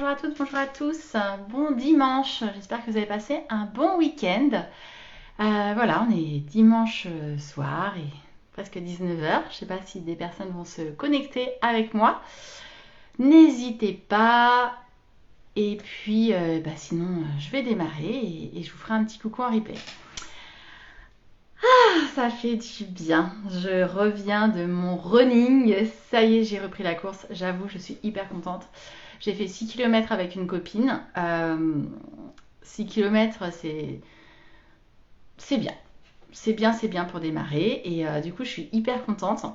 Bonjour à toutes, bonjour à tous. Bon dimanche. J'espère que vous avez passé un bon week-end. Voilà, on est dimanche soir et presque 19h. Je ne sais pas si des personnes vont se connecter avec moi. N'hésitez pas. Et puis, sinon, je vais démarrer et je vous ferai un petit coucou en replay. Ça fait du bien. Je reviens de mon running. Ça y est, j'ai repris la course. J'avoue, je suis hyper contente. J'ai fait 6 km avec une copine. 6 km, c'est bien. C'est bien pour démarrer. Et du coup, je suis hyper contente.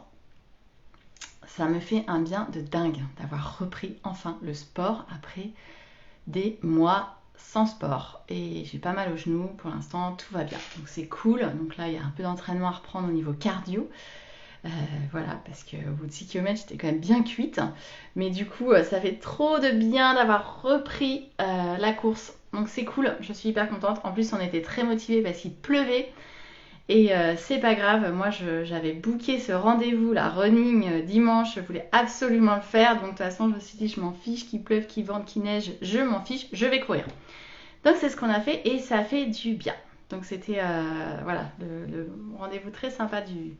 Ça me fait un bien de dingue d'avoir repris enfin le sport après des mois sans sport. Et j'ai pas mal aux genoux pour l'instant, tout va bien. Donc c'est cool. Donc là, il y a un peu d'entraînement à reprendre au niveau cardio. Voilà, parce qu'au bout de 6 km, j'étais quand même bien cuite. Mais du coup, ça fait trop de bien d'avoir repris la course. Donc c'est cool, je suis hyper contente. En plus, on était très motivés parce qu'il pleuvait. Et c'est pas grave, moi j'avais booké ce rendez-vous, la running dimanche, je voulais absolument le faire. Donc de toute façon, je me suis dit, je m'en fiche, qu'il pleuve, qu'il vente, qu'il neige, je m'en fiche, je vais courir. Donc c'est ce qu'on a fait et ça fait du bien. Donc c'était voilà, le rendez-vous très sympa du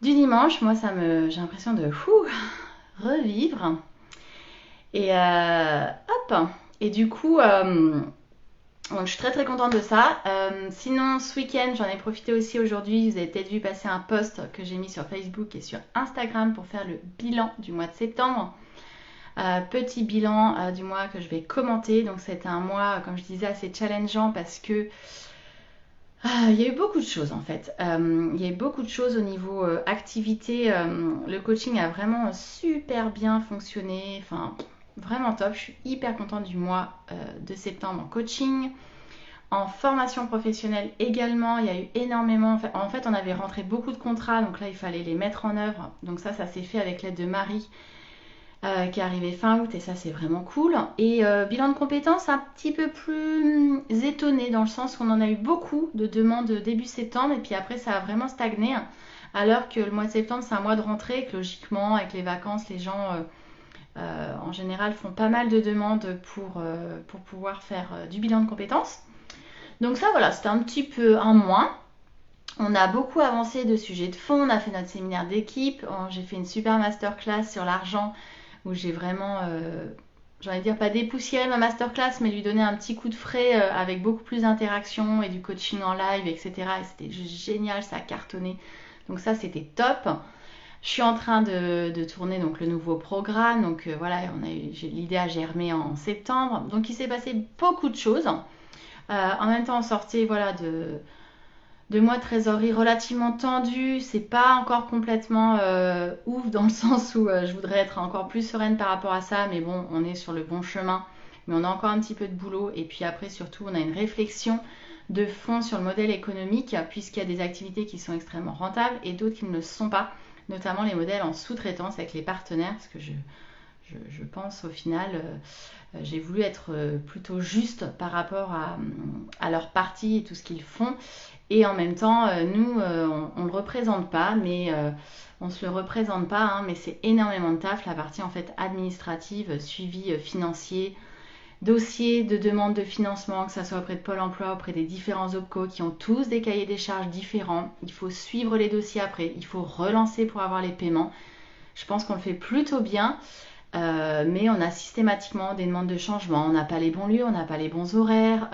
dimanche. Moi, j'ai l'impression de revivre. Et hop. Et du coup, donc je suis très très contente de ça. Sinon, ce week-end, j'en ai profité aussi aujourd'hui. Vous avez peut-être vu passer un post que j'ai mis sur Facebook et sur Instagram pour faire le bilan du mois de septembre. Petit bilan du mois que je vais commenter. Donc c'était un mois, comme je disais, assez challengeant parce que il y a eu beaucoup de choses en fait. Il y a eu beaucoup de choses au niveau activité. Le coaching a vraiment super bien fonctionné. Enfin, vraiment top. Je suis hyper contente du mois de septembre en coaching. En formation professionnelle également, il y a eu énormément. En fait, on avait rentré beaucoup de contrats. Donc là, il fallait les mettre en œuvre. Donc ça s'est fait avec l'aide de Marie. Qui est arrivé fin août et ça c'est vraiment cool. Et bilan de compétences un petit peu plus étonné dans le sens qu'on en a eu beaucoup de demandes début septembre et puis après ça a vraiment stagné. Alors que le mois de septembre c'est un mois de rentrée et que logiquement avec les vacances les gens en général font pas mal de demandes pour pouvoir faire du bilan de compétences. Donc ça voilà, c'était un petit peu un moins. On a beaucoup avancé de sujets de fond, on a fait notre séminaire d'équipe, j'ai fait une super masterclass sur l'argent où j'ai vraiment, j'ai envie de dire pas dépoussiérer ma masterclass, mais lui donner un petit coup de frais avec beaucoup plus d'interaction et du coaching en live, etc. Et c'était génial, ça a cartonné. Donc ça, c'était top. Je suis en train de tourner donc le nouveau programme. Donc voilà, l'idée a germé en septembre. Donc il s'est passé beaucoup de choses. En même temps, on sortait voilà, de mois de trésorerie relativement tendu. C'est pas encore complètement ouf dans le sens où je voudrais être encore plus sereine par rapport à ça, mais bon, on est sur le bon chemin. Mais on a encore un petit peu de boulot. Et puis après, surtout, on a une réflexion de fond sur le modèle économique, puisqu'il y a des activités qui sont extrêmement rentables et d'autres qui ne le sont pas, notamment les modèles en sous-traitance avec les partenaires, parce que je pense au final, j'ai voulu être plutôt juste par rapport à leur partie et tout ce qu'ils font. Et en même temps, nous, on ne le représente pas, mais on se le représente pas, hein, mais c'est énormément de taf, la partie en fait administrative, suivi financier, dossier de demande de financement, que ce soit auprès de Pôle emploi, auprès des différents OPCO qui ont tous des cahiers des charges différents. Il faut suivre les dossiers après, il faut relancer pour avoir les paiements. Je pense qu'on le fait plutôt bien. Mais on a systématiquement des demandes de changement, on n'a pas les bons lieux, on n'a pas les bons horaires,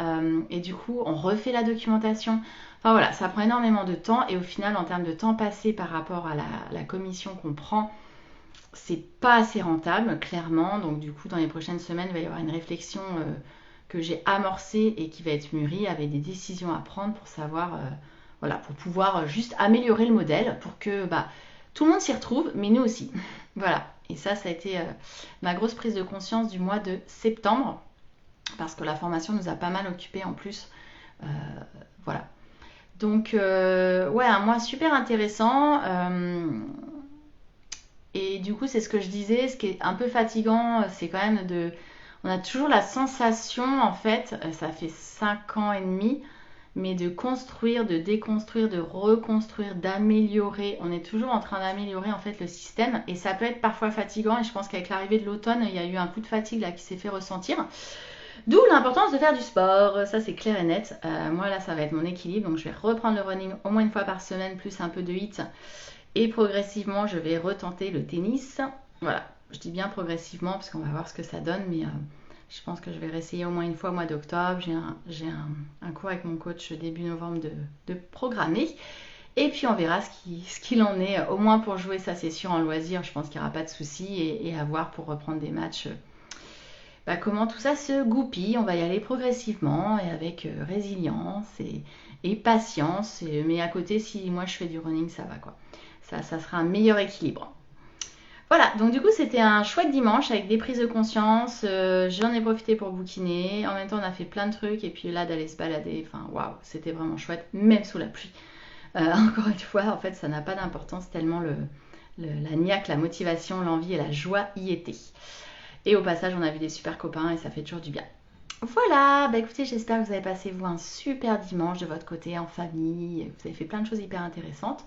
et du coup on refait la documentation. Enfin voilà, ça prend énormément de temps et au final en termes de temps passé par rapport à la commission qu'on prend, c'est pas assez rentable clairement. Donc du coup dans les prochaines semaines il va y avoir une réflexion que j'ai amorcée et qui va être mûrie avec des décisions à prendre pour savoir, voilà, pour pouvoir juste améliorer le modèle pour que tout le monde s'y retrouve, mais nous aussi. Voilà. Et ça a été ma grosse prise de conscience du mois de septembre, parce que la formation nous a pas mal occupés en plus. Voilà. Donc, ouais, un mois super intéressant. Et du coup, c'est ce que je disais, ce qui est un peu fatigant, c'est quand même de... On a toujours la sensation, en fait, ça fait 5 ans et demi, mais de construire, de déconstruire, de reconstruire, d'améliorer. On est toujours en train d'améliorer en fait le système et ça peut être parfois fatigant et je pense qu'avec l'arrivée de l'automne, il y a eu un coup de fatigue là qui s'est fait ressentir. D'où l'importance de faire du sport, ça c'est clair et net. Moi là ça va être mon équilibre, donc je vais reprendre le running au moins une fois par semaine, plus un peu de HIIT. Et progressivement je vais retenter le tennis. Voilà, je dis bien progressivement parce qu'on va voir ce que ça donne, mais je pense que je vais réessayer au moins une fois au mois d'octobre. J'ai un cours avec mon coach début novembre de programmer. Et puis on verra ce qu'il en est, au moins pour jouer sa session en loisir. Je pense qu'il n'y aura pas de souci et à voir pour reprendre des matchs. Comment tout ça se goupille, on va y aller progressivement et avec résilience et patience. Mais à côté, si moi je fais du running, ça va quoi. Ça sera un meilleur équilibre. Voilà, donc du coup c'était un chouette dimanche avec des prises de conscience. J'en ai profité pour bouquiner. En même temps on a fait plein de trucs et puis là d'aller se balader, enfin waouh, c'était vraiment chouette, même sous la pluie. Encore une fois, en fait ça n'a pas d'importance tellement la niaque, la motivation, l'envie et la joie y étaient. Et au passage, on a vu des super copains et ça fait toujours du bien. Voilà, écoutez, j'espère que vous avez passé vous un super dimanche de votre côté en famille. Vous avez fait plein de choses hyper intéressantes.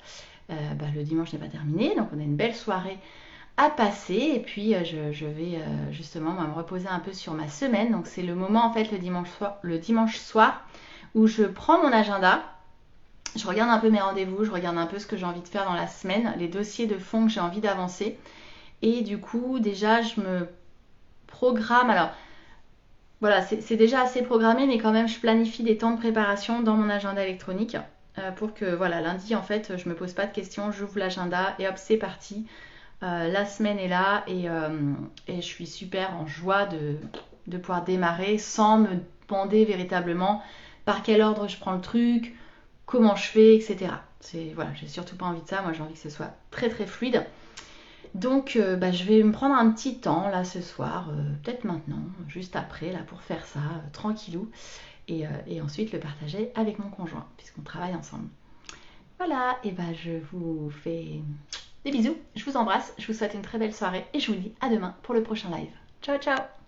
Le dimanche n'est pas terminé, donc on a une belle soirée à passer. Et puis je vais justement me reposer un peu sur ma semaine. Donc c'est le moment en fait le dimanche soir où je prends mon agenda. Je regarde un peu mes rendez-vous, je regarde un peu ce que j'ai envie de faire dans la semaine, les dossiers de fond que j'ai envie d'avancer. Et du coup, déjà, je me programme. Alors, voilà, c'est déjà assez programmé, mais quand même, je planifie des temps de préparation dans mon agenda électronique pour que, voilà, lundi, en fait, je me pose pas de questions, j'ouvre l'agenda et hop, c'est parti. La semaine est là et je suis super en joie de pouvoir démarrer sans me demander véritablement par quel ordre je prends le truc, comment je fais, etc. Voilà, j'ai surtout pas envie de ça. Moi, j'ai envie que ce soit très très fluide. Donc je vais me prendre un petit temps là ce soir, peut-être maintenant, juste après là pour faire ça tranquillou et ensuite le partager avec mon conjoint puisqu'on travaille ensemble. Voilà, et je vous fais des bisous, je vous embrasse, je vous souhaite une très belle soirée et je vous dis à demain pour le prochain live. Ciao ciao.